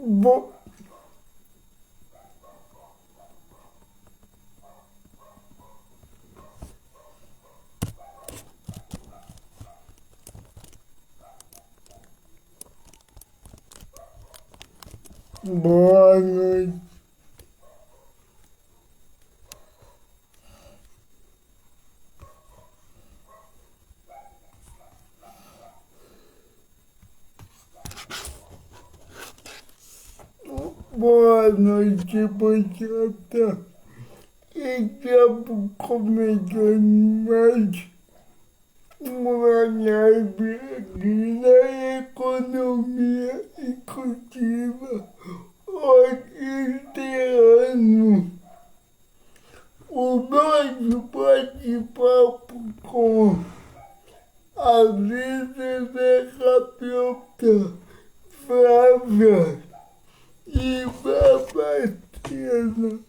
Bo- Boa noite. Boa noite, Bachata. Estamos começando mais uma live aqui na economia executiva. Hoje encerrando o nosso bate-papo com a fisioterapeuta Flávia e Babatina.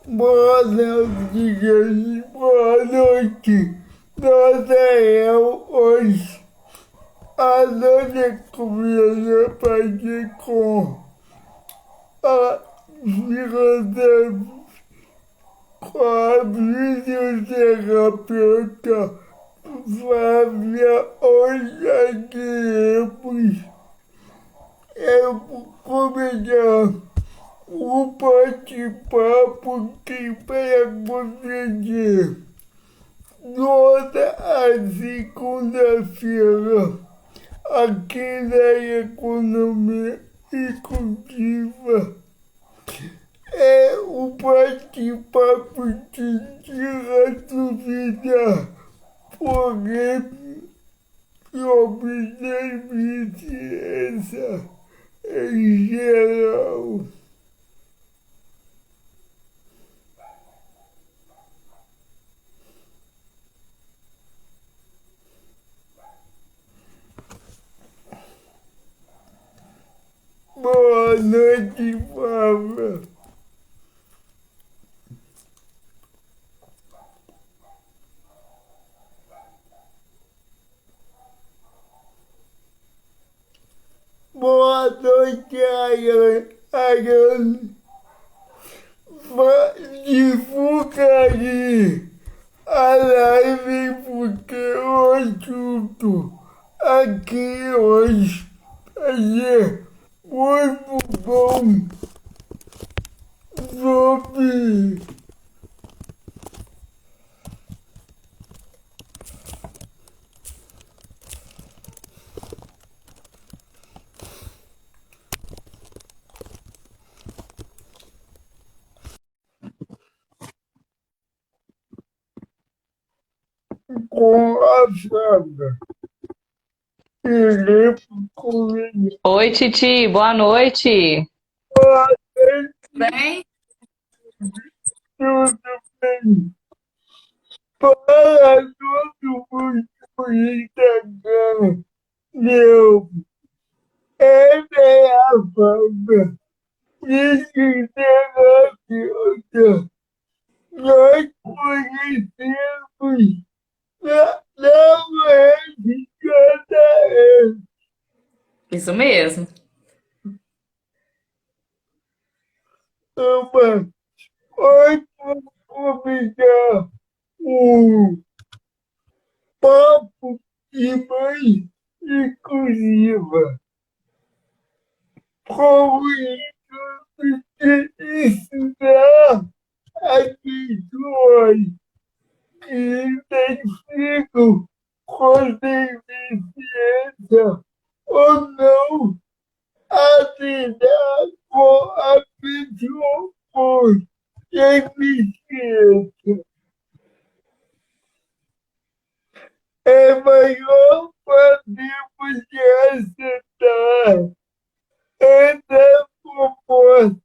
Boa noite, gente. Boa noite. Nossa, eu hoje a nossa conversa vai ser com a fisioterapeuta, com a fisioterapeuta Flávia. Hoje aqui eu vou começar o bate-papo que vai acontecer toda a segunda-feira aqui na Economia Executiva. É o bate-papo de tira dúvida sobre deficiência em geral. Boa noite, Flávia. Boa noite, Ayane. Divulga aí a live porque o assunto aqui hoje vai ser muito bom sobre com a Flávia. Ele comigo. Oi, Titi, boa noite. Boa noite, Bem? tudo bem? Para todo mundo no Instagram. Meu, essa é a Flávia. Fisioterapeuta. Nós conhecemos na rede JS. Isso mesmo. Ama, hoje vamos começar o papo de mãe exclusiva. Como isso ensinar as pessoas que identificam com deficiência ou não a lidar com a pessoa com deficiência. É melhor fazermos aceitar essa proposta.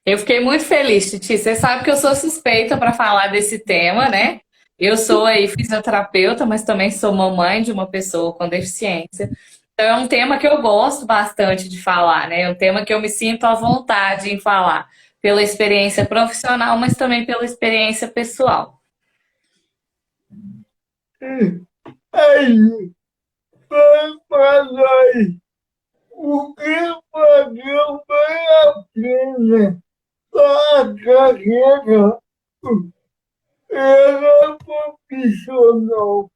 Eu fiquei muito feliz, Titi. Você sabe que eu sou suspeita para falar desse tema, né? Eu sou aí fisioterapeuta, mas também sou mamãe de uma pessoa com deficiência. Então é um tema que eu gosto bastante de falar, né? É um tema que eu me sinto à vontade em falar, pela experiência profissional, mas também pela experiência pessoal. Aí, para nós, o que valeu bem a pena a carreira era profissional.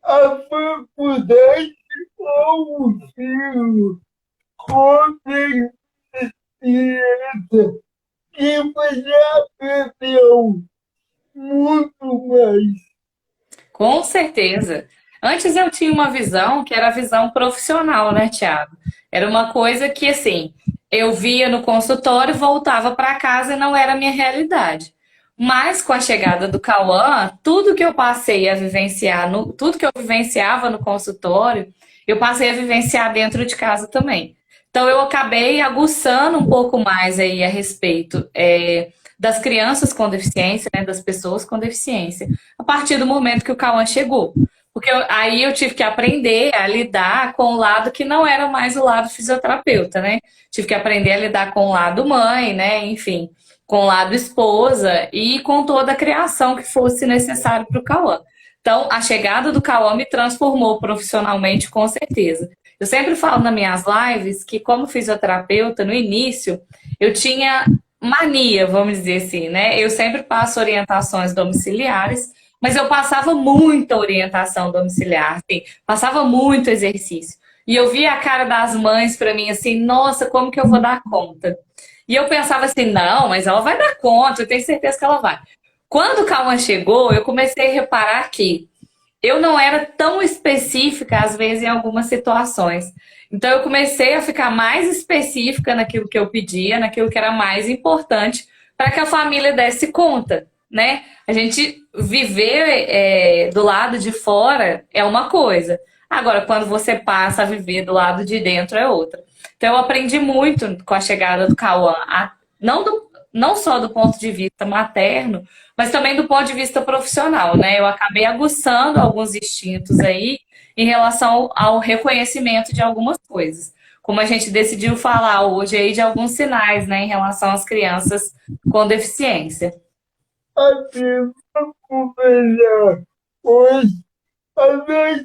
A faculdade ou o filho com deficiência que você aprendeu muito mais. Com certeza. Antes eu tinha uma visão que era a visão profissional, né, Thiago? Era uma coisa que, assim, eu via no consultório, voltava para casa e não era a minha realidade. Mas com a chegada do Cauã, tudo que eu passei a vivenciar, tudo que eu vivenciava no consultório, eu passei a vivenciar dentro de casa também. Então eu acabei aguçando um pouco mais aí a respeito das crianças com deficiência, né, das pessoas com deficiência a partir do momento que o Cauã chegou. Porque aí eu tive que aprender a lidar com o lado que não era mais o lado fisioterapeuta, né? Tive que aprender a lidar com o lado mãe, né? Enfim, com o lado esposa e com toda a criação que fosse necessário para o Cauã. Então, a chegada do Cauã me transformou profissionalmente, com certeza. Eu sempre falo nas minhas lives que, como fisioterapeuta, no início, eu tinha mania, vamos dizer assim, né? Eu sempre passo orientações domiciliares, mas eu passava muita orientação domiciliar, assim, passava muito exercício. E eu via a cara das mães para mim assim, nossa, como que eu vou dar conta? E eu pensava assim, não, mas ela vai dar conta, eu tenho certeza que ela vai. Quando o Cauã chegou, eu comecei a reparar que eu não era tão específica, às vezes, em algumas situações. Então, eu comecei a ficar mais específica naquilo que eu pedia, naquilo que era mais importante, para que a família desse conta, né? A gente viver do lado de fora é uma coisa. Agora, quando você passa a viver do lado de dentro é outra. Então, eu aprendi muito com a chegada do Cauã, não só do ponto de vista materno, mas também do ponto de vista profissional, né? Eu acabei aguçando alguns instintos aí em relação ao reconhecimento de algumas coisas. Como a gente decidiu falar hoje aí de alguns sinais, né, em relação às crianças com deficiência. Assim, vamos melhor. Hoje, a nossa lei,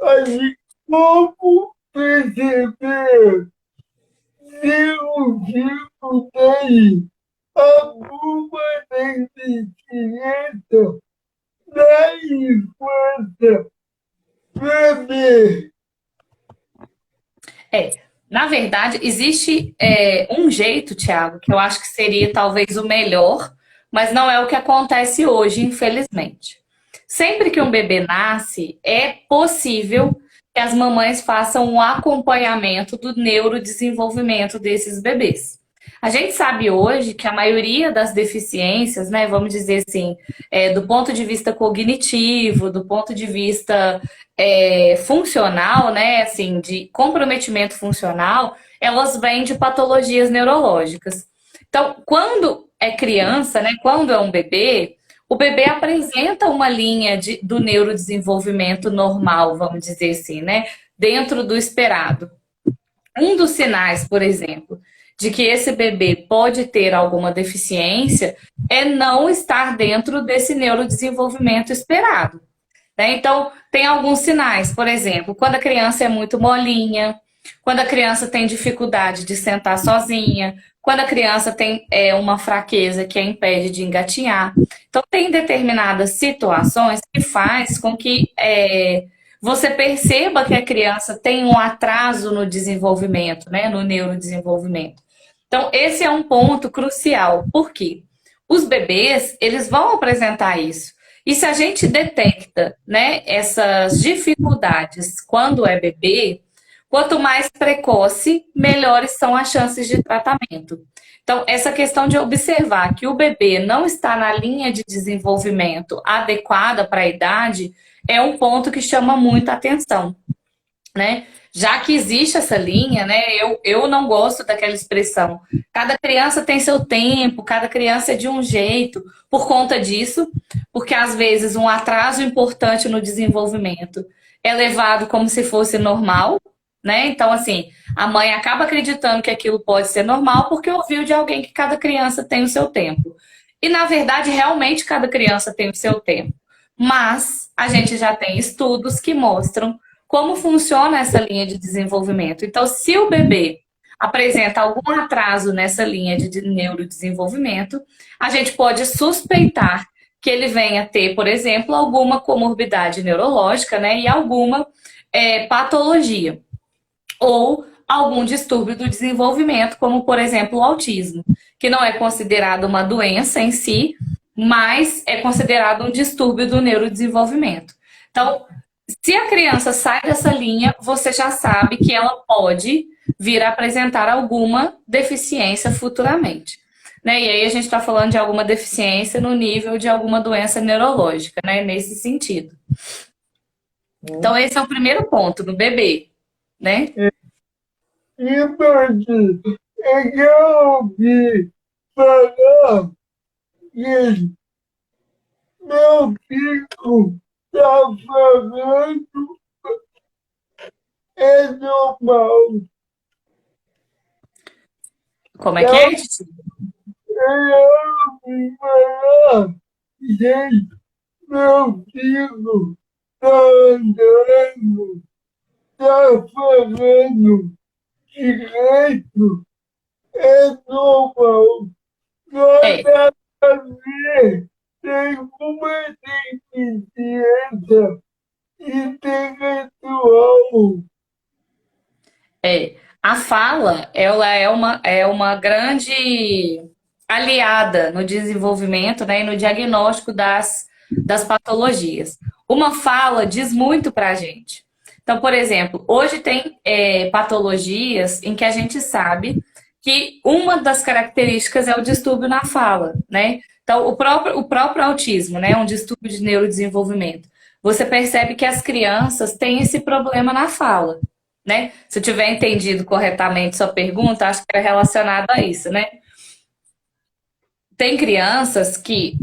assim, como perceber se o tipo tem alguma deficiência na infância, bebê. É, na verdade, existe um jeito, Thiago, que eu acho que seria talvez o melhor, mas não é o que acontece hoje, infelizmente. Sempre que um bebê nasce, é possível que as mamães façam um acompanhamento do neurodesenvolvimento desses bebês. A gente sabe hoje que a maioria das deficiências, né, vamos dizer assim, do ponto de vista cognitivo, do ponto de vista funcional, né, assim, de comprometimento funcional, elas vêm de patologias neurológicas. Então, quando é criança, né, quando é um bebê, o bebê apresenta uma linha do neurodesenvolvimento normal, vamos dizer assim, né, dentro do esperado. Um dos sinais, por exemplo, de que esse bebê pode ter alguma deficiência é não estar dentro desse neurodesenvolvimento esperado. Né? Então, tem alguns sinais, por exemplo, quando a criança é muito molinha, quando a criança tem dificuldade de sentar sozinha, quando a criança tem uma fraqueza que a impede de engatinhar. Então, tem determinadas situações que faz com que você perceba que a criança tem um atraso no desenvolvimento, né, no neurodesenvolvimento. Então, esse é um ponto crucial. Por quê? Os bebês, eles vão apresentar isso. E se a gente detecta, né, essas dificuldades quando é bebê, quanto mais precoce, melhores são as chances de tratamento. Então, essa questão de observar que o bebê não está na linha de desenvolvimento adequada para a idade é um ponto que chama muita atenção, né? Já que existe essa linha, né? Eu não gosto daquela expressão. Cada criança tem seu tempo, cada criança é de um jeito, por conta disso, porque às vezes um atraso importante no desenvolvimento é levado como se fosse normal, né? Então, assim, a mãe acaba acreditando que aquilo pode ser normal porque ouviu de alguém que cada criança tem o seu tempo. E, na verdade, realmente cada criança tem o seu tempo. Mas a gente já tem estudos que mostram como funciona essa linha de desenvolvimento. Então, se o bebê apresenta algum atraso nessa linha de neurodesenvolvimento, a gente pode suspeitar que ele venha ter, por exemplo, alguma comorbidade neurológica, né, e alguma patologia ou algum distúrbio do desenvolvimento, como, por exemplo, o autismo, que não é considerado uma doença em si, mas é considerado um distúrbio do neurodesenvolvimento. Então, se a criança sai dessa linha, você já sabe que ela pode vir a apresentar alguma deficiência futuramente. Né? E aí a gente está falando de alguma deficiência no nível de alguma doença neurológica, né? Nesse sentido. Então, esse é o primeiro ponto no bebê, né? E porque é que eu ouvi falar que meu filho está falando é normal. Como é que Eu é, Titi? ouvi falar, gente, meu filho está andando, está falando direito, é normal. É, Nada a ver, tem uma deficiência intelectual. A fala, ela é uma grande aliada no desenvolvimento, né, e no diagnóstico das patologias. Uma fala diz muito para a gente. Então, por exemplo, hoje tem patologias em que a gente sabe que uma das características é o distúrbio na fala, né? Então, o próprio autismo, né, é um distúrbio de neurodesenvolvimento. Você percebe que as crianças têm esse problema na fala, né? Se eu tiver entendido corretamente sua pergunta, acho que era relacionado a isso, né? Tem crianças que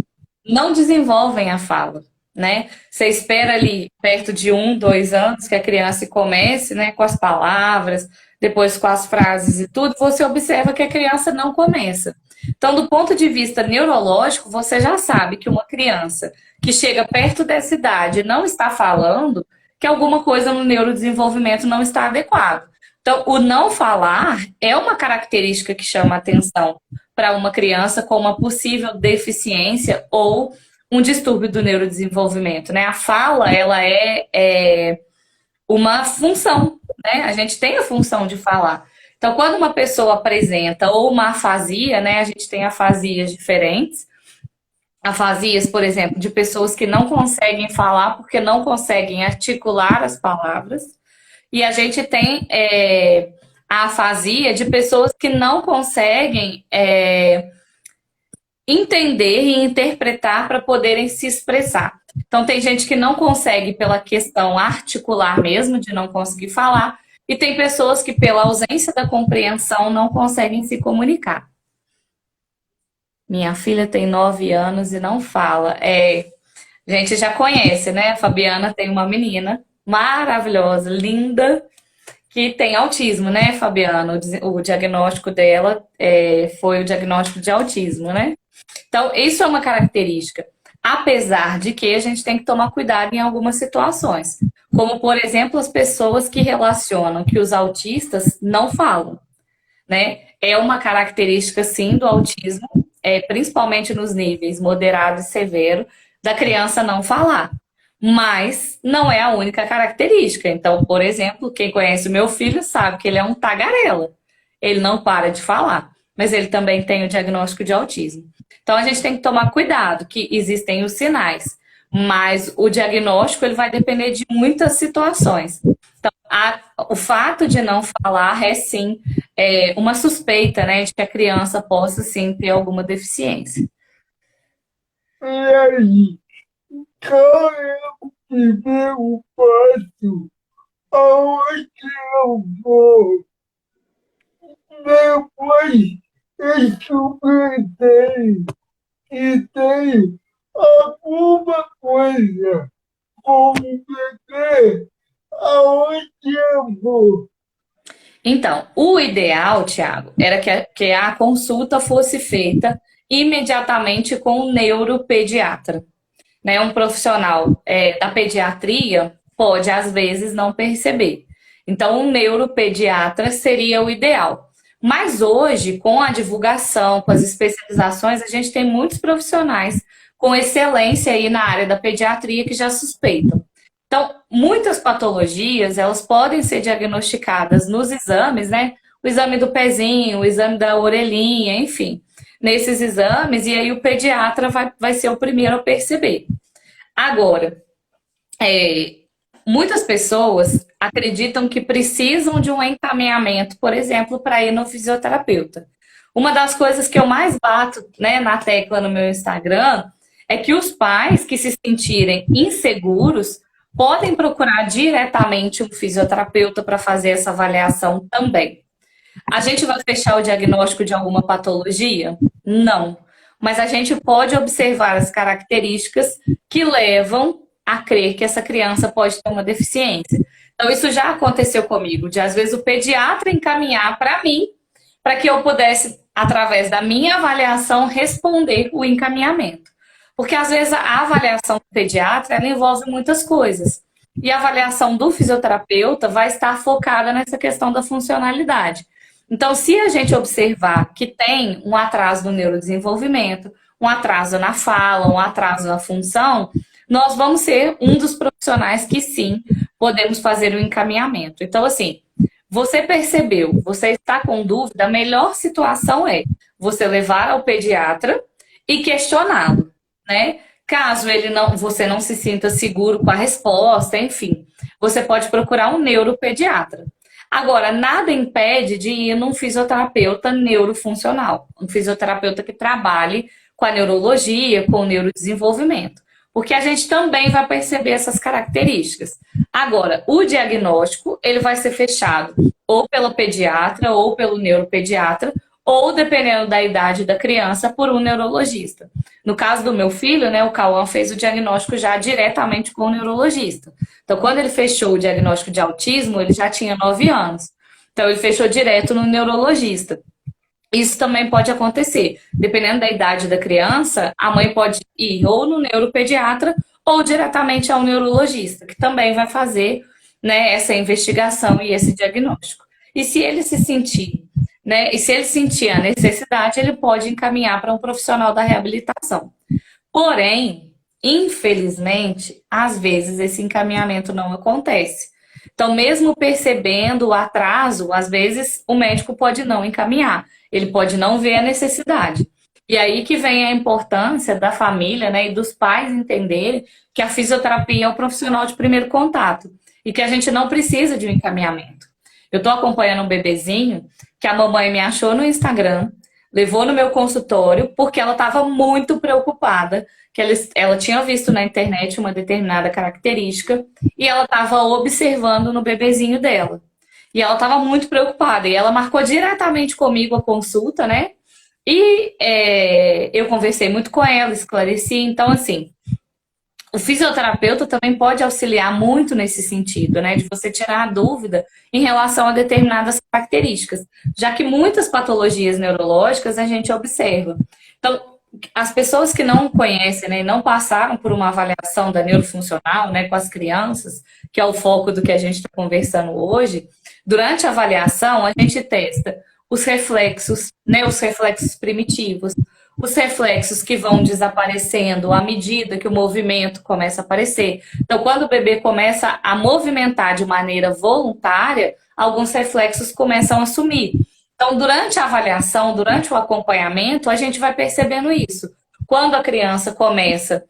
não desenvolvem a fala, né? Você espera ali perto de 1, 2 anos que a criança comece, né, com as palavras, depois com as frases e tudo, você observa que a criança não começa. Então, do ponto de vista neurológico, você já sabe que uma criança que chega perto dessa idade e não está falando, que alguma coisa no neurodesenvolvimento não está adequado. Então, o não falar é uma característica que chama atenção para uma criança com uma possível deficiência ou um distúrbio do neurodesenvolvimento, né? A fala, ela é uma função, né? A gente tem a função de falar. Então, quando uma pessoa apresenta ou uma afasia, né? A gente tem afasias diferentes. Afasias, por exemplo, de pessoas que não conseguem falar porque não conseguem articular as palavras. E a gente tem a afasia de pessoas que não conseguem entender e interpretar para poderem se expressar. Então, tem gente que não consegue pela questão articular mesmo, de não conseguir falar, e tem pessoas que, pela ausência da compreensão, não conseguem se comunicar. Minha filha tem 9 anos e não fala. A gente já conhece, né? A Fabiana tem uma menina maravilhosa, linda, que tem autismo, né, Fabiana? O diagnóstico dela foi o diagnóstico de autismo, né? Então, isso é uma característica. Apesar de que a gente tem que tomar cuidado em algumas situações. Como, por exemplo, as pessoas que relacionam que os autistas não falam, né? É uma característica, sim, do autismo, principalmente nos níveis moderado e severo, da criança não falar. Mas não é a única característica. Então, por exemplo, quem conhece o meu filho sabe que ele é um tagarela. Ele não para de falar, mas ele também tem o diagnóstico de autismo. Então, a gente tem que tomar cuidado, que existem os sinais, mas o diagnóstico ele vai depender de muitas situações. Então, o fato de não falar é sim uma suspeita, né, de que a criança possa sim ter alguma deficiência. E aí, qual é o primeiro passo aonde eu vou, depois experimentei e tem alguma coisa com o bebê, aonde eu vou. Então, o ideal, Tiago, era que a consulta fosse feita imediatamente com o neuropediatra, né? Um profissional da pediatria pode, às vezes, não perceber. Então, um neuropediatra seria o ideal. Mas hoje, com a divulgação, com as especializações, a gente tem muitos profissionais com excelência aí na área da pediatria que já suspeitam. Então, muitas patologias, elas podem ser diagnosticadas nos exames, né? O exame do pezinho, o exame da orelhinha, enfim. Nesses exames, e aí o pediatra vai ser o primeiro a perceber. Agora, é, muitas pessoas acreditam que precisam de um encaminhamento, por exemplo, para ir no fisioterapeuta. Uma das coisas que eu mais bato, né, na tecla no meu Instagram é que os pais que se sentirem inseguros podem procurar diretamente um fisioterapeuta para fazer essa avaliação também. A gente vai fechar o diagnóstico de alguma patologia? Não. Mas a gente pode observar as características que levam a crer que essa criança pode ter uma deficiência. Então, isso já aconteceu comigo, de às vezes o pediatra encaminhar para mim, para que eu pudesse, através da minha avaliação, responder o encaminhamento. Porque às vezes a avaliação do pediatra ela envolve muitas coisas. E a avaliação do fisioterapeuta vai estar focada nessa questão da funcionalidade. Então, se a gente observar que tem um atraso no neurodesenvolvimento, um atraso na fala, um atraso na função, nós vamos ser um dos profissionais que sim podemos fazer o encaminhamento. Então, assim, você percebeu, você está com dúvida, a melhor situação é você levar ao pediatra e questioná-lo, né? Caso ele não, você não se sinta seguro com a resposta, enfim, você pode procurar um neuropediatra. Agora, nada impede de ir num fisioterapeuta neurofuncional, um fisioterapeuta que trabalhe com a neurologia, com o neurodesenvolvimento, porque a gente também vai perceber essas características. Agora, o diagnóstico, ele vai ser fechado ou pela pediatra ou pelo neuropediatra, ou, dependendo da idade da criança, por um neurologista. No caso do meu filho, né, o Cauã fez o diagnóstico já diretamente com o neurologista. Então, quando ele fechou o diagnóstico de autismo, ele já tinha 9 anos. Então, ele fechou direto no neurologista. Isso também pode acontecer. Dependendo da idade da criança, a mãe pode ir ou no neuropediatra ou diretamente ao neurologista, que também vai fazer, né, essa investigação e esse diagnóstico. E se ele se sentir, né, e se ele sentir a necessidade, ele pode encaminhar para um profissional da reabilitação. Porém, infelizmente, às vezes esse encaminhamento não acontece. Então, mesmo percebendo o atraso, às vezes o médico pode não encaminhar, ele pode não ver a necessidade. E aí que vem a importância da família, né, e dos pais entenderem que a fisioterapia é o profissional de primeiro contato e que a gente não precisa de um encaminhamento. Eu estou acompanhando um bebezinho que a mamãe me achou no Instagram, levou no meu consultório porque ela estava muito preocupada, que ela tinha visto na internet uma determinada característica e ela estava observando no bebezinho dela. E ela estava muito preocupada e ela marcou diretamente comigo a consulta, né? E eu conversei muito com ela, esclareci. Então, assim, o fisioterapeuta também pode auxiliar muito nesse sentido, né? De você tirar a dúvida em relação a determinadas características, já que muitas patologias neurológicas a gente observa. Então, as pessoas que não conhecem, né, e não passaram por uma avaliação da neurofuncional, né, com as crianças, que é o foco do que a gente está conversando hoje, durante a avaliação a gente testa os reflexos, né, os reflexos primitivos, os reflexos que vão desaparecendo à medida que o movimento começa a aparecer. Então, quando o bebê começa a movimentar de maneira voluntária, alguns reflexos começam a sumir. Então, durante a avaliação, durante o acompanhamento, a gente vai percebendo isso. Quando a criança começa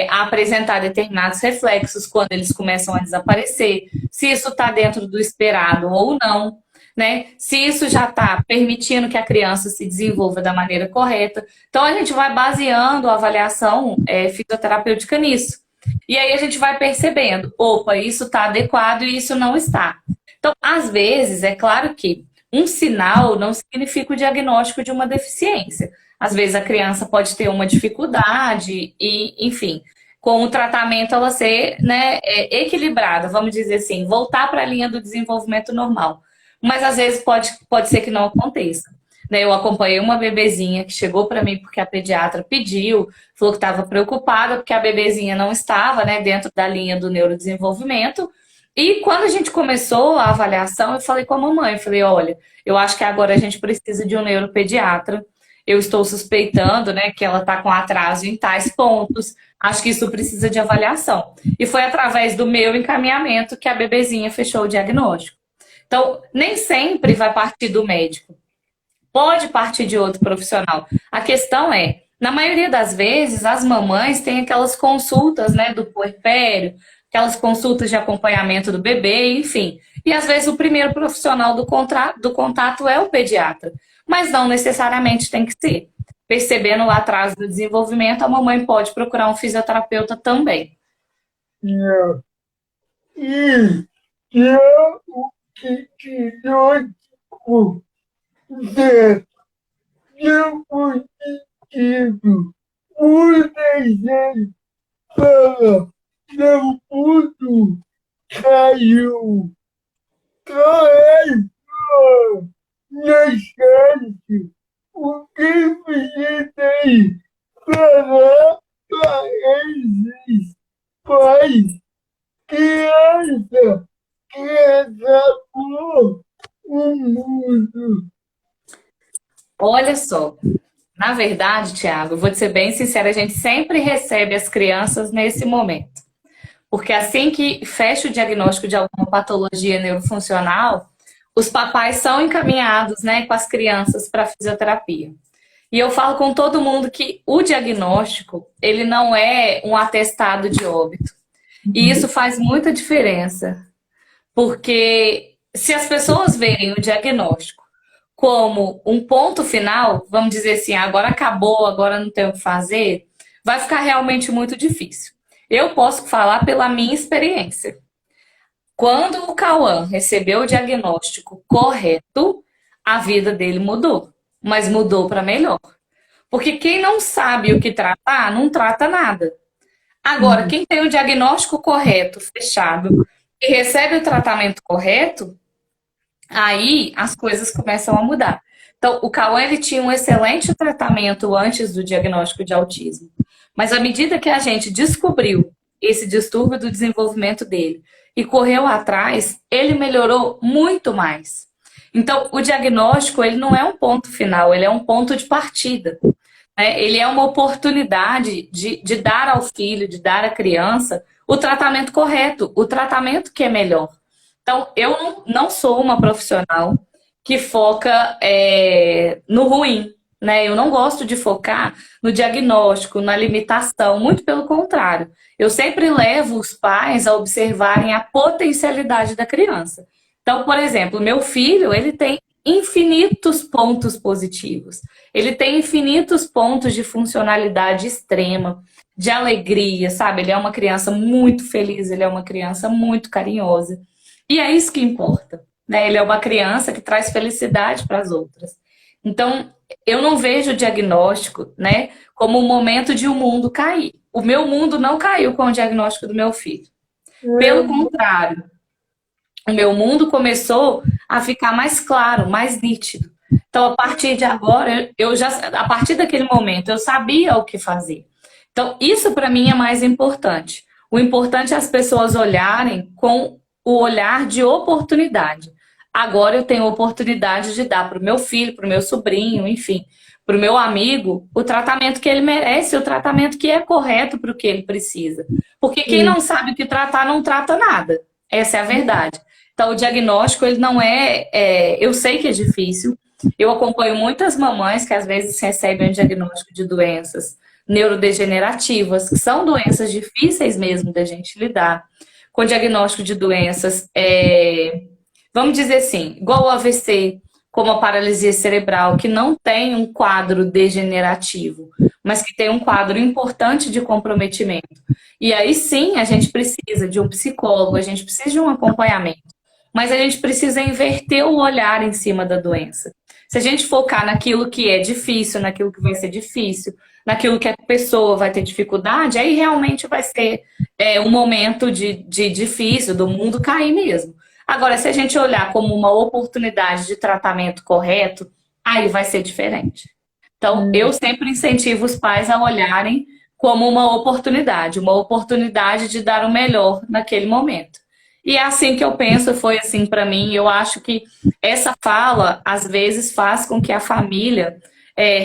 a apresentar determinados reflexos, quando eles começam a desaparecer, se isso está dentro do esperado ou não, né? Se isso já está permitindo que a criança se desenvolva da maneira correta. Então, a gente vai baseando a avaliação fisioterapêutica nisso. E aí a gente vai percebendo, opa, isso está adequado e isso não está. Então, às vezes, é claro que um sinal não significa o diagnóstico de uma deficiência. Às vezes a criança pode ter uma dificuldade e, enfim, com o tratamento ela ser, né, equilibrada, vamos dizer assim, voltar para a linha do desenvolvimento normal. Mas às vezes pode ser que não aconteça. Né, eu acompanhei uma bebezinha que chegou para mim porque a pediatra pediu, falou que estava preocupada porque a bebezinha não estava, né, dentro da linha do neurodesenvolvimento. E quando a gente começou a avaliação, eu falei com a mamãe, eu falei, olha, eu acho que agora a gente precisa de um neuropediatra. Eu estou suspeitando, né, que ela está com atraso em tais pontos. Acho que isso precisa de avaliação. E foi através do meu encaminhamento que a bebezinha fechou o diagnóstico. Então, nem sempre vai partir do médico. Pode partir de outro profissional. A questão é, na maioria das vezes, as mamães têm aquelas consultas, né, do puerpério, aquelas consultas de acompanhamento do bebê, enfim. E às vezes o primeiro profissional do contato é o pediatra, mas não necessariamente tem que ser. Percebendo o atraso do desenvolvimento, a mamãe pode procurar um fisioterapeuta também. Yeah. E é o que nós é positivo. Muita gente fala, meu mundo caiu. Caiu na chance. O que você tem para esses pais? Criança que acabou o mundo. Olha só, na verdade, Tiago, eu vou te ser bem sincera, a gente sempre recebe as crianças nesse momento. Porque assim que fecha o diagnóstico de alguma patologia neurofuncional, os papais são encaminhados, né, com as crianças para fisioterapia. E eu falo com todo mundo que o diagnóstico, ele não é um atestado de óbito. E isso faz muita diferença, porque se as pessoas verem o diagnóstico como um ponto final, vamos dizer assim, agora acabou, agora não tem o que fazer, vai ficar realmente muito difícil. Eu posso falar pela minha experiência. Quando o Cauã recebeu o diagnóstico correto, a vida dele mudou, mas mudou para melhor. Porque quem não sabe o que tratar, não trata nada. Agora, quem tem o diagnóstico correto, fechado, e recebe o tratamento correto, aí as coisas começam a mudar. Então, o Cauã ele tinha um excelente tratamento antes do diagnóstico de autismo. Mas à medida que a gente descobriu esse distúrbio do desenvolvimento dele e correu atrás, ele melhorou muito mais. Então, o diagnóstico ele não é um ponto final, ele é um ponto de partida. Né? Ele é uma oportunidade de dar ao filho, de dar à criança o tratamento correto, o tratamento que é melhor. Então, eu não sou uma profissional que foca no ruim, né? Eu não gosto de focar no diagnóstico, na limitação, muito pelo contrário. Eu sempre levo os pais a observarem a potencialidade da criança. Então, por exemplo, meu filho, ele tem infinitos pontos positivos. Ele tem infinitos pontos de funcionalidade extrema, de alegria, sabe? Ele é uma criança muito feliz, ele é uma criança muito carinhosa. E é isso que importa, né? Ele é uma criança que traz felicidade para as outras. Então, eu não vejo o diagnóstico, né, como um momento de o mundo cair. O meu mundo não caiu com o diagnóstico do meu filho. Pelo contrário, o meu mundo começou a ficar mais claro, mais nítido. Então, a partir de agora, a partir daquele momento, eu sabia o que fazer. Então, isso para mim é mais importante. O importante é as pessoas olharem com o olhar de oportunidade. Agora eu tenho a oportunidade de dar para o meu filho, para o meu sobrinho, enfim, para o meu amigo, o tratamento que ele merece, o tratamento que é correto para o que ele precisa. Porque quem não sabe o que tratar, não trata nada. Essa é a verdade. Então, o diagnóstico, ele não eu sei que é difícil. Eu acompanho muitas mamães que às vezes recebem o diagnóstico de doenças neurodegenerativas, que são doenças difíceis mesmo da gente lidar, com diagnóstico de doenças, vamos dizer assim, igual o AVC, como a paralisia cerebral, que não tem um quadro degenerativo, mas que tem um quadro importante de comprometimento. E aí sim a gente precisa de um psicólogo, a gente precisa de um acompanhamento. Mas a gente precisa inverter o olhar em cima da doença. Se a gente focar naquilo que é difícil, naquilo que vai ser difícil, naquilo que a pessoa vai ter dificuldade, aí realmente vai ser um momento de difícil, do mundo cair mesmo. Agora, se a gente olhar como uma oportunidade de tratamento correto, aí vai ser diferente. Então, eu sempre incentivo os pais a olharem como uma oportunidade de dar o melhor naquele momento. E é assim que eu penso, foi assim para mim. Eu acho que essa fala, às vezes, faz com que a família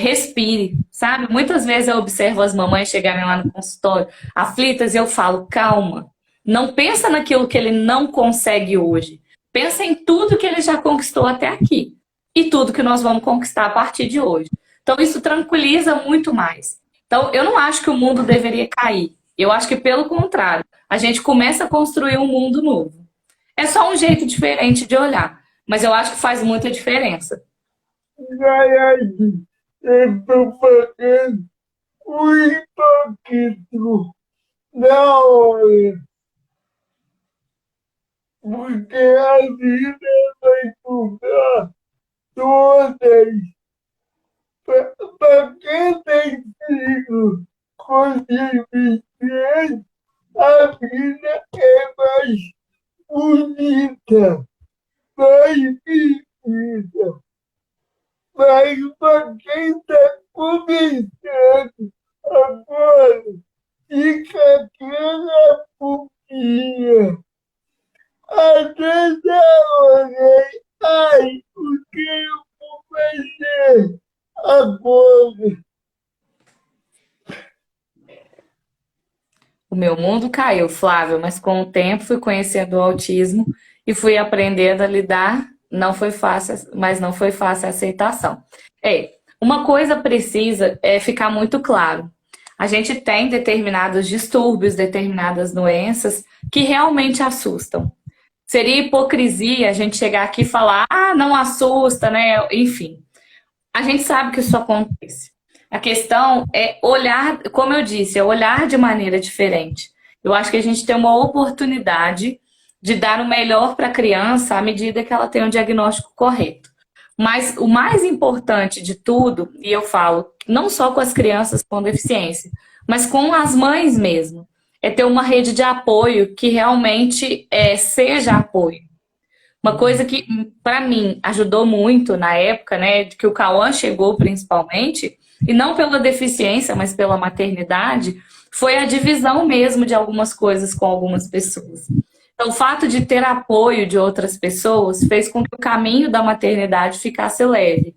respire, sabe? Muitas vezes eu observo as mamães chegarem lá no consultório aflitas e eu falo, calma, não pensa naquilo que ele não consegue hoje. Pensa em tudo que ele já conquistou até aqui e tudo que nós vamos conquistar a partir de hoje. Então, isso tranquiliza muito mais. Então, eu não acho que o mundo deveria cair. Eu acho que, pelo contrário, a gente começa a construir um mundo novo. É só um jeito diferente de olhar, mas eu acho que faz muita diferença. Gaiade, eu estou fazendo o impacto da hora, porque a vida vai mudar todas. Para quem tem sido com deficiência, a vida é mais bonita, mais vivida. Mas para quem está começando agora, fica aquela pouquinha. Às vezes eu olhei, ai, o que eu vou fazer agora? O meu mundo caiu, Flávio, mas com o tempo fui conhecendo o autismo e fui aprendendo a lidar. Não foi fácil, mas não foi fácil a aceitação. Uma coisa precisa ficar muito claro. A gente tem determinados distúrbios, determinadas doenças que realmente assustam. Seria hipocrisia a gente chegar aqui e falar, ah, não assusta, né? Enfim, a gente sabe que isso acontece. A questão é olhar, como eu disse, é olhar de maneira diferente. Eu acho que a gente tem uma oportunidade de dar o melhor para a criança à medida que ela tem um diagnóstico correto. Mas o mais importante de tudo, e eu falo não só com as crianças com deficiência, mas com as mães mesmo, é ter uma rede de apoio que realmente seja apoio. Uma coisa que, para mim, ajudou muito na época, né, que o Cauã chegou principalmente, e não pela deficiência, mas pela maternidade, foi a divisão mesmo de algumas coisas com algumas pessoas. Então, o fato de ter apoio de outras pessoas fez com que o caminho da maternidade ficasse leve.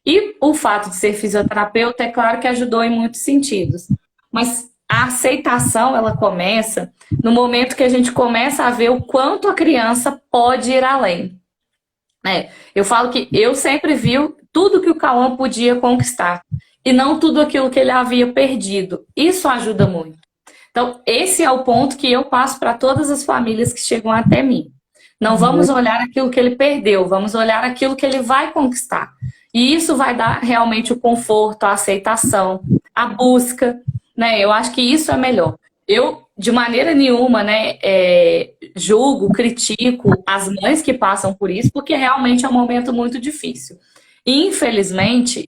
E o fato de ser fisioterapeuta, é claro que ajudou em muitos sentidos. Mas a aceitação, ela começa no momento que a gente começa a ver o quanto a criança pode ir além. Eu falo que eu sempre vi tudo que o Cauã podia conquistar e não tudo aquilo que ele havia perdido. Isso ajuda muito. Então, esse é o ponto que eu passo para todas as famílias que chegam até mim. Não vamos olhar aquilo que ele perdeu, vamos olhar aquilo que ele vai conquistar. E isso vai dar realmente o conforto, a aceitação, a busca, né? Eu acho que isso é melhor. Eu, de maneira nenhuma, né, julgo, critico as mães que passam por isso, porque realmente é um momento muito difícil. E, infelizmente,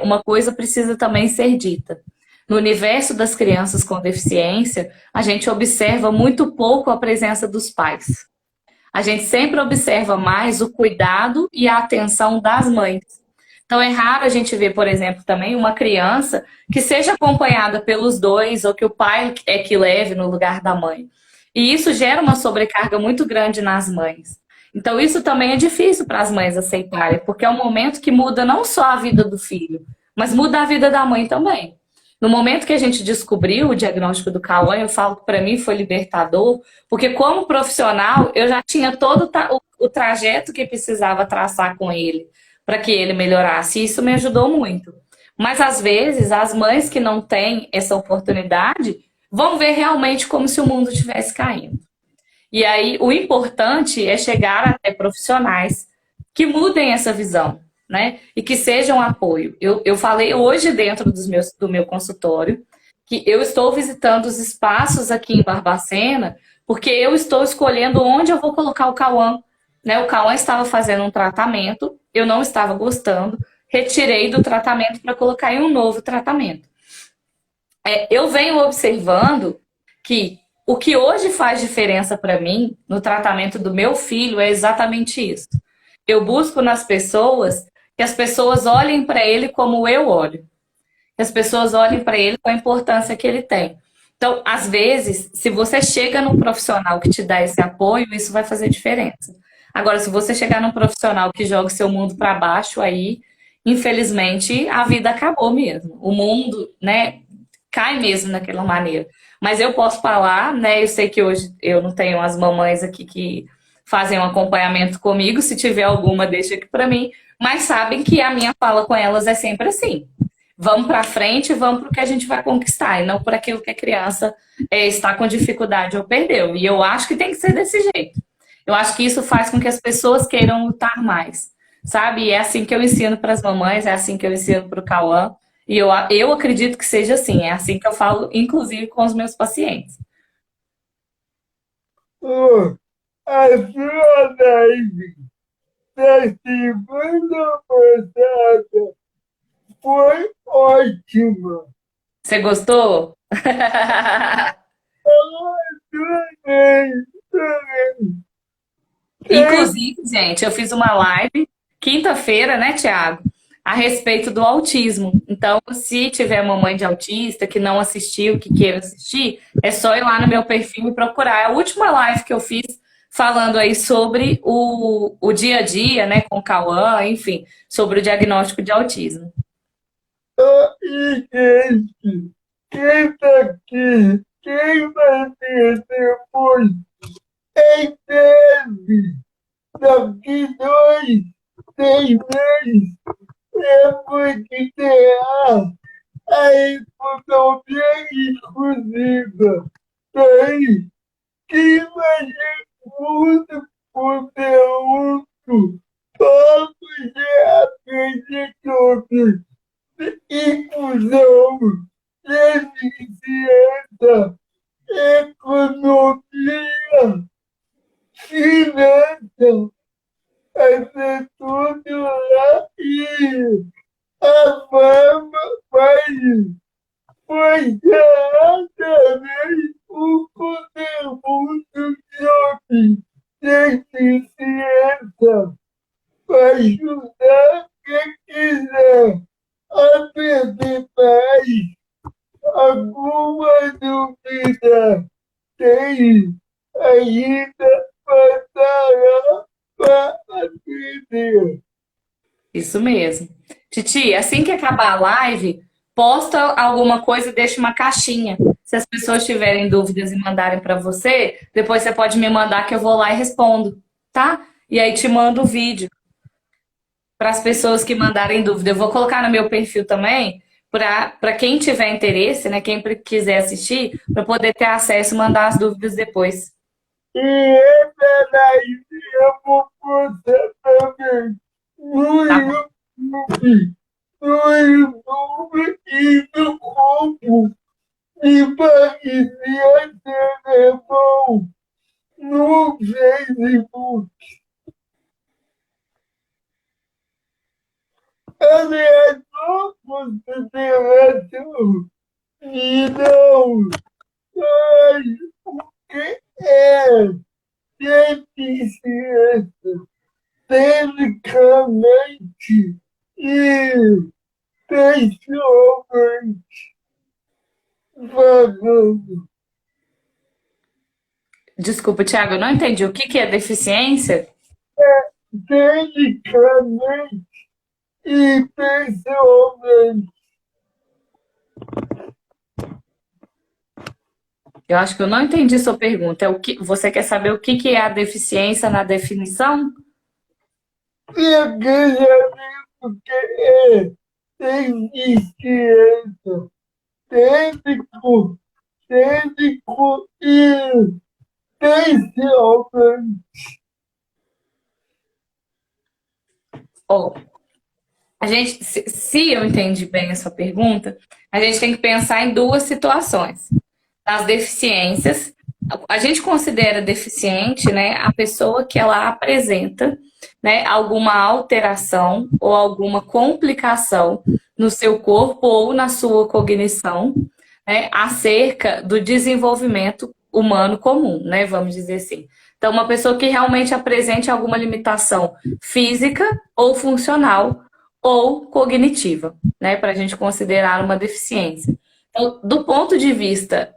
uma coisa precisa também ser dita. No universo das crianças com deficiência, a gente observa muito pouco a presença dos pais. A gente sempre observa mais o cuidado e a atenção das mães. Então é raro a gente ver, por exemplo, também uma criança que seja acompanhada pelos dois ou que o pai é que leve no lugar da mãe. E isso gera uma sobrecarga muito grande nas mães. Então isso também é difícil para as mães aceitarem, porque é um momento que muda não só a vida do filho, mas muda a vida da mãe também. No momento que a gente descobriu o diagnóstico do Cauã, eu falo que para mim foi libertador, porque como profissional eu já tinha todo o trajeto que precisava traçar com ele para que ele melhorasse. E isso me ajudou muito. Mas às vezes as mães que não têm essa oportunidade vão ver realmente como se o mundo estivesse caindo. E aí o importante é chegar até profissionais que mudem essa visão. né? E que seja um apoio. Eu falei hoje dentro do meu consultório que eu estou visitando os espaços aqui em Barbacena porque eu estou escolhendo onde eu vou colocar o Cauã, né? O Cauã estava fazendo um tratamento, eu não estava gostando, retirei do tratamento para colocar em um novo tratamento. Eu venho observando que o que hoje faz diferença para mim no tratamento do meu filho é exatamente isso. Eu busco nas pessoas que as pessoas olhem para ele como eu olho, que as pessoas olhem para ele com a importância que ele tem. Então, às vezes, se você chega num profissional que te dá esse apoio, isso vai fazer diferença. Agora, se você chegar num profissional que joga o seu mundo para baixo, aí, infelizmente, a vida acabou mesmo. O mundo, né, cai mesmo naquela maneira. Mas eu posso falar, né? Eu sei que hoje eu não tenho as mamães aqui que fazem um acompanhamento comigo. Se tiver alguma, deixa aqui para mim. Mas sabem que a minha fala com elas é sempre assim: vamos para frente, vamos para o que a gente vai conquistar, e não por aquilo que a criança está com dificuldade ou perdeu. E eu acho que tem que ser desse jeito. Eu acho que isso faz com que as pessoas queiram lutar mais, sabe? E é assim que eu ensino para as mamães, é assim que eu ensino para o Cauã. E eu acredito que seja assim, é assim que eu falo, inclusive com os meus pacientes. Oh, a sua live da semana passada foi ótima. Você gostou? Também, também. Tem Inclusive, gente, eu fiz uma live quinta-feira, né, Tiago, a respeito do autismo. Então, se tiver mamãe de autista que não assistiu, que queira assistir, é só ir lá no meu perfil e procurar. É a última live que eu fiz falando aí sobre o dia a dia, né, com o Cauã, enfim, sobre o diagnóstico de autismo. e gente, quem tá aqui, quem vai ver depois, em breve, daqui 2, 3 meses, é porque terá a economia exclusiva. Daí, que vai ter muito conteúdo, vamos aprendizadores, inclusão, eficiência, economia, finanças, vai tudo lá e a fama vai, pois será também o conteúdo sobre deficiência para ajudar quem quiser aprender mais. Alguma dúvida tem ainda passará para aprender. Isso mesmo. Titi, assim que acabar a live, posta alguma coisa e deixa uma caixinha. Se as pessoas tiverem dúvidas e mandarem para você, depois você pode me mandar que eu vou lá e respondo, tá? E aí te mando o vídeo para as pessoas que mandarem dúvida. Eu vou colocar no meu perfil também, para quem tiver interesse, né, quem quiser assistir, para poder ter acesso e mandar as dúvidas depois. E essa daí eu vou postar também no Tá bom? YouTube, no YouTube e no Google. E parecia ser bom no Facebook. Aliás, uma consideração e não faz o que é deficiência tecnicamente e pessoalmente falando. Desculpa, Thiago, eu não entendi. O que que é deficiência? Tecnicamente e pessoalmente. Eu acho que eu não entendi sua pergunta. É o que você quer saber o que que é a deficiência na definição? Eu queria ver o que é deficiência técnico, técnico e pessoalmente. Ó, se eu entendi bem a sua pergunta, a gente tem que pensar em duas situações. As deficiências, a gente considera deficiente, né, a pessoa que ela apresenta, né, alguma alteração ou alguma complicação no seu corpo ou na sua cognição, né, acerca do desenvolvimento humano comum, né, vamos dizer assim. Então, uma pessoa que realmente apresente alguma limitação física ou funcional ou cognitiva, né, para a gente considerar uma deficiência. Então, do ponto de vista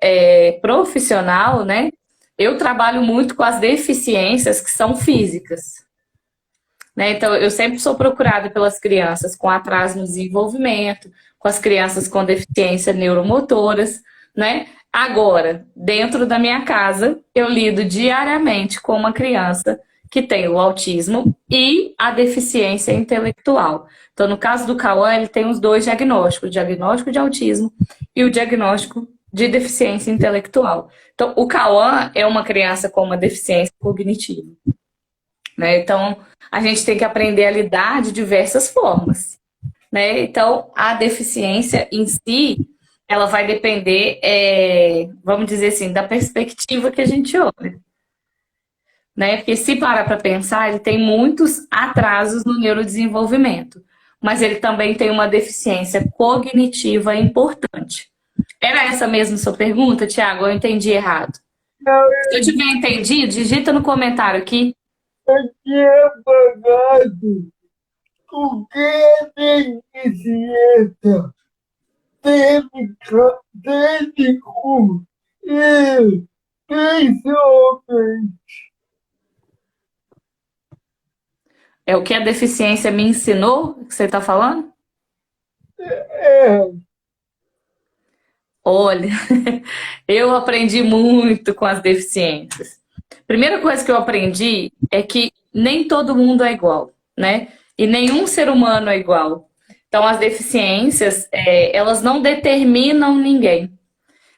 profissional, né, eu trabalho muito com as deficiências que são físicas, né? Então, eu sempre sou procurada pelas crianças com atraso no desenvolvimento, com as crianças com deficiência neuromotoras, né? Agora, dentro da minha casa, eu lido diariamente com uma criança que tem o autismo e a deficiência intelectual. Então, no caso do Cauã, ele tem os dois diagnósticos, o diagnóstico de autismo e o diagnóstico de deficiência intelectual. Então, o Cauã é uma criança com uma deficiência cognitiva, né? Então, a gente tem que aprender a lidar de diversas formas, né? Então, a deficiência em si, ela vai depender, vamos dizer assim, da perspectiva que a gente olha, né? Porque se parar para pensar, ele tem muitos atrasos no neurodesenvolvimimento, mas ele também tem uma deficiência cognitiva importante. Era essa mesmo sua pergunta, Tiago? Eu entendi errado. Não, Se eu tiver entendido, digita no comentário aqui. aqui é pagado. O que é deficiência? Técnico e principalmente É o que a deficiência me ensinou, que você está falando? é, Olha, eu aprendi muito com as deficiências. Primeira coisa que eu aprendi é que nem todo mundo é igual, né? E nenhum ser humano é igual. Então, as deficiências, elas não determinam ninguém,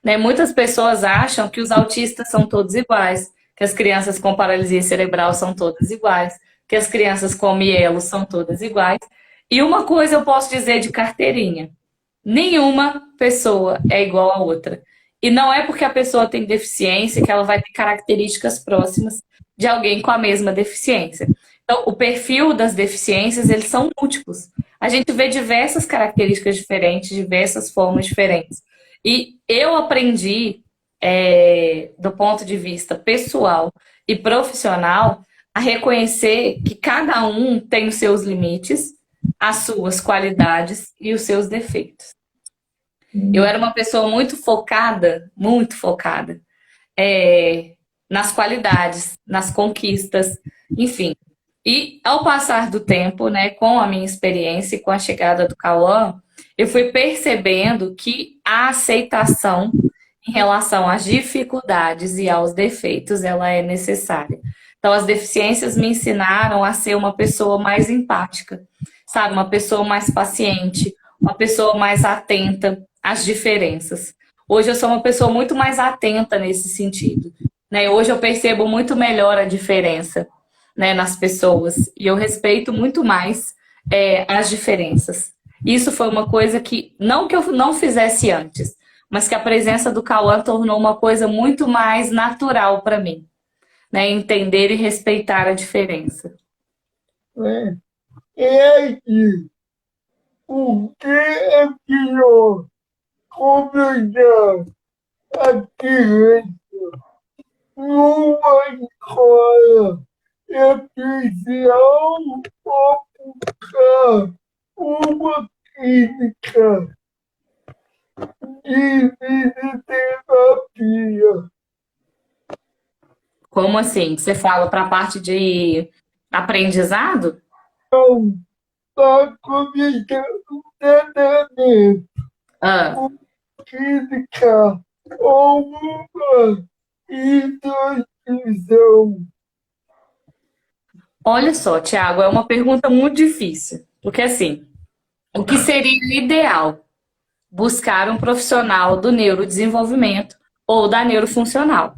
né? Muitas pessoas acham que os autistas são todos iguais, que as crianças com paralisia cerebral são todas iguais, que as crianças com mielo são todas iguais. E uma coisa eu posso dizer de carteirinha: nenhuma pessoa é igual a outra. E não é porque a pessoa tem deficiência que ela vai ter características próximas de alguém com a mesma deficiência. Então, o perfil das deficiências, eles são múltiplos. A gente vê diversas características diferentes, diversas formas diferentes. E eu aprendi, do ponto de vista pessoal e profissional, a reconhecer que cada um tem os seus limites, as suas qualidades e os seus defeitos. Eu era uma pessoa muito focada, nas qualidades, nas conquistas, enfim. E ao passar do tempo, né, com a minha experiência e com a chegada do Cauã, eu fui percebendo que a aceitação em relação às dificuldades e aos defeitos, ela é necessária. Então, as deficiências me ensinaram a ser uma pessoa mais empática, sabe? Uma pessoa mais paciente, uma pessoa mais atenta às diferenças. Hoje eu sou uma pessoa muito mais atenta nesse sentido, né? Hoje eu percebo muito melhor a diferença, né, nas pessoas, e eu respeito muito mais as diferenças. Isso foi uma coisa que eu não fizesse antes, mas que a presença do Cauã tornou uma coisa muito mais natural para mim, né? Entender e respeitar a diferença. é, é que o que é pior, comunicar a criança numa escola especial ou buscar uma clínica de fisioterapia. Como assim? Você fala para a parte de aprendizado? Não, para comunicar o tratamento, Ah, uma clínica ou uma instituição. olha só, Tiago, é uma pergunta muito difícil, porque assim, o que seria ideal? Buscar um profissional do neurodesenvolvimento ou da neurofuncional.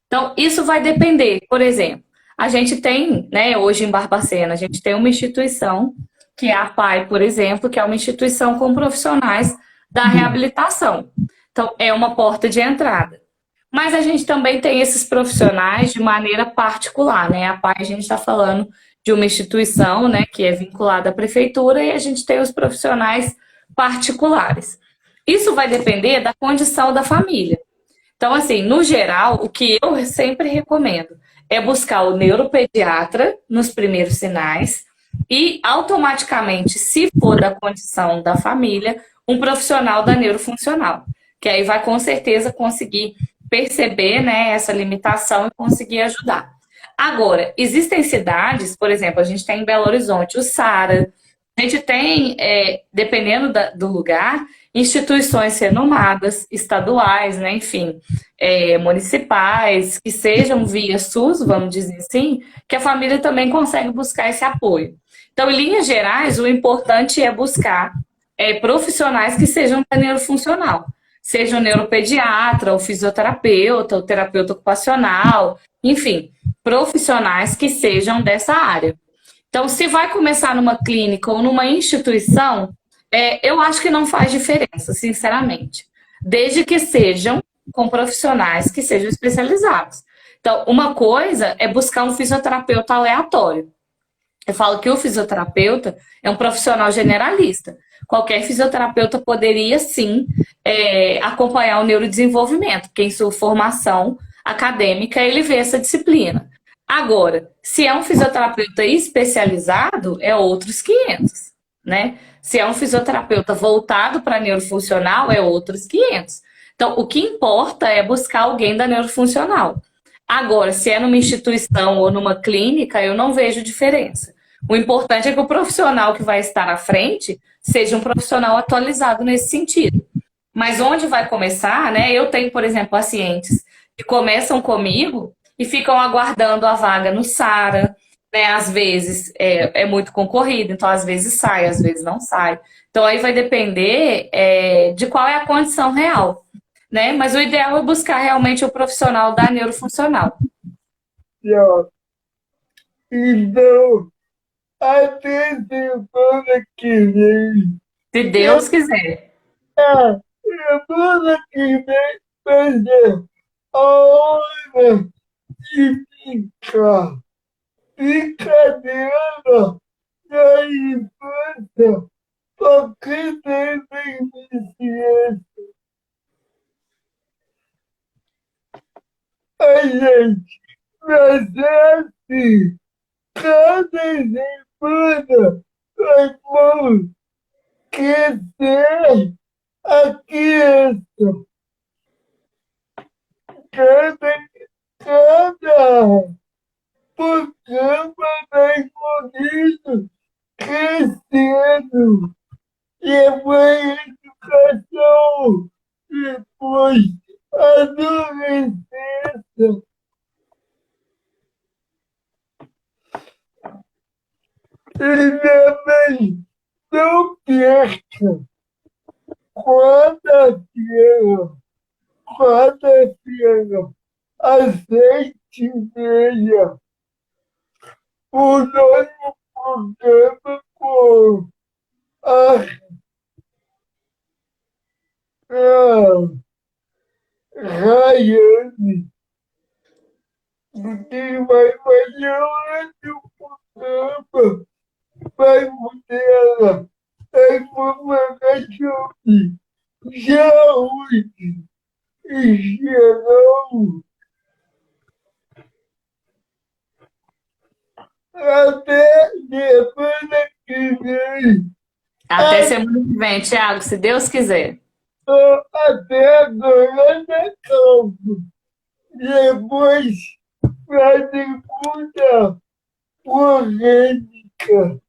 Então, isso vai depender. Por exemplo, a gente tem, né, hoje em Barbacena, a gente tem uma instituição que é a PAI, por exemplo, que é uma instituição com profissionais da reabilitação. Então, é uma porta de entrada. Mas a gente também tem esses profissionais de maneira particular, né? A PAI, a gente está falando de uma instituição, né, que é vinculada à prefeitura, e a gente tem os profissionais particulares. Isso vai depender da condição da família. Então, assim, no geral, o que eu sempre recomendo é buscar o neuropediatra nos primeiros sinais e, automaticamente, se for da condição da família, um profissional da neurofuncional, que aí vai com certeza conseguir perceber, né, essa limitação e conseguir ajudar. Agora, existem cidades, por exemplo, a gente tem em Belo Horizonte o SARA, a gente tem, dependendo do lugar, instituições renomadas, estaduais, né, enfim, municipais, que sejam via SUS, vamos dizer assim, que a família também consegue buscar esse apoio. Então, em linhas gerais, o importante é buscar profissionais que sejam da neurofuncional, seja o neuropediatra, o fisioterapeuta, o terapeuta ocupacional, enfim, profissionais que sejam dessa área. Então, se vai começar numa clínica ou numa instituição, eu acho que não faz diferença, sinceramente. Desde que sejam com profissionais que sejam especializados. Então, uma coisa é buscar um fisioterapeuta aleatório. Eu falo que o fisioterapeuta é um profissional generalista. Qualquer fisioterapeuta poderia, sim, acompanhar o neurodesenvolvimento, porque em sua formação acadêmica ele vê essa disciplina. Agora, se é um fisioterapeuta especializado, é outros 500, né? Se é um fisioterapeuta voltado para neurofuncional, é outros 500. Então, o que importa é buscar alguém da neurofuncional. Agora, se é numa instituição ou numa clínica, eu não vejo diferença. O importante é que o profissional que vai estar à frente seja um profissional atualizado nesse sentido. Mas onde vai começar, né? Eu tenho, por exemplo, pacientes que começam comigo e ficam aguardando a vaga no SARA, né? Às vezes é muito concorrido, então às vezes sai, às vezes não sai. Então aí vai depender de qual é a condição real, né? Mas o ideal é buscar realmente o profissional da neurofuncional. Já. Então, até semana que vem. Se Deus quiser. Ah, semana que vem vai ser a hora de ficar brincadeira da infância para quem tem deficiência. A gente nasce cada semana nós vamos crescer a criança. Cada, cada programa vai bonito crescendo. E é uma educação depois adolescência. E também não perca quarta-feira, quarta-feira, às 7h30, o nosso programa com a, a Rayane, que vai fazer o programa, vai mudar a informação de saúde em geral. Até semana que vem. Até semana que vem, Thiago, se Deus quiser. Até agora na campo. Depois, pra segunda orgânica.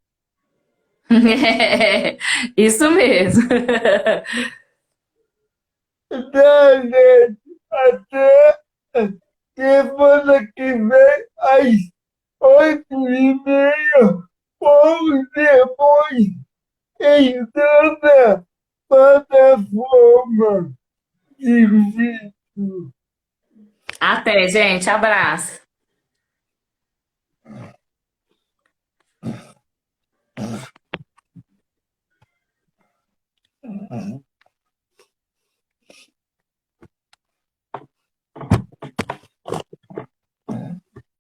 Isso mesmo. Da gente. Até semana que vem, às 8h30. Ou depois, em toda plataforma de vídeo. Até, gente. Abraço.